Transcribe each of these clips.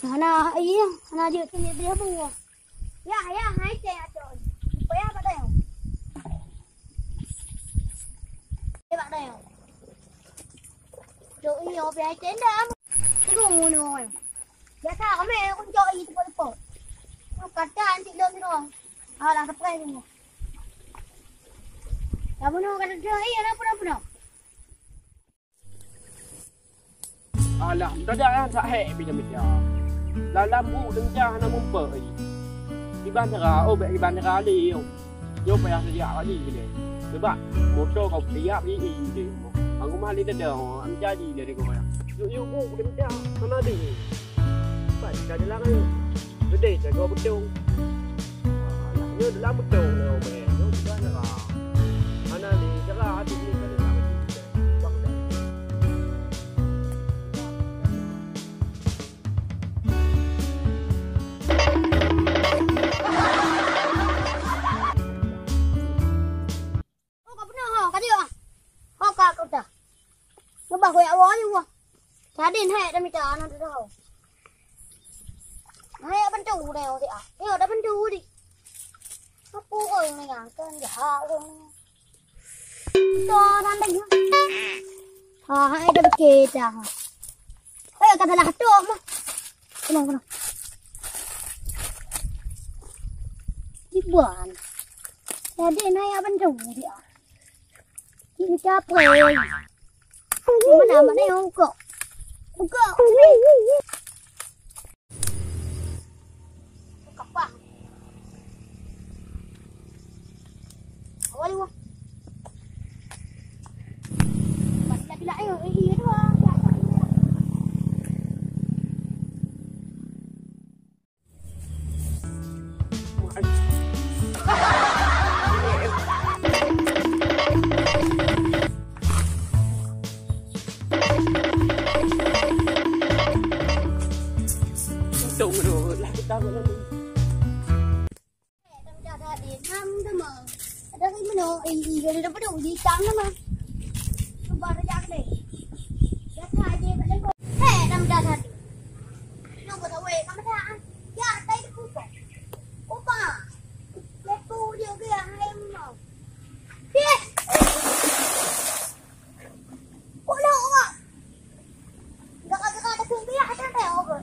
Hana iya, hana dia buah. Ya, hai cek aja. Supaya apa dah? Bạn đây không? Rồi nhiều về chén đã. Cái đồ rồi. Dạ sao mẹ con cho gì thì bỏ. Nó cắt ra anh chị đơn thế rồi. À là tập cây rồi. Ya benar kan dia iya apa. Alah, dah tak hek bila. Dalam bu dengar nak memper. Iban tera, bet iban tera liu. Yo payah sedia lagi dia. Sebab motor kau siap ni dia. Aku mah dia dah am jadi dari kau ya. Yo bu dengar sana dia. Sebab dah dalam ni. Gede jaga betul. Alah, yo dalam betul lo be. Yo sudah tera. Ana ni tera hati ni kan nak mati. Nó bảo quẹo bó như vậy. Cá điên hệ đã mới trả nó được đâu. Hay ở bên chủ đều thì cái ở đó bên chủ đi. Nó cú rồi này ngàn cân giả rồi. Cho nó đánh nhá. Hai đâm kề chả. Ê cả là trộm mà. Cái nào. Cái buồn. Cá điên hay ở bên chủ thì chị cha phơi. Mà nào mà đây không cậu. Không cậu. Cặp vào. Ôi luôn. Bật lại rồi ý đó. Tụng rồi lại tao nữa. Đâm ra là điện năm thôi mà. Đó cái nó ý rồi nó bắt đầu đi trắng đó mà. Không bao giờ ra cái này. Rất hai đi mà lên. Thế đâm ra thật. Nó có tao về nó mới ra. Ya đây nó cũng có. Opa. Cái tu điều kia hay em mà. Kia. Ủa đâu ạ? Gak thương biết hay thế nào rồi.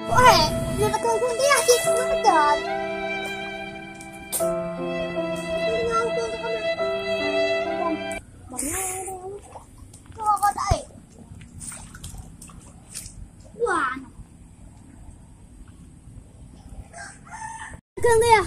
Ủa giờ là thương không biết chị cũng nó trời. Đi nhau thương cho con này. Bỏ nhau đâu. Cho con đây. Quả. Thương kia.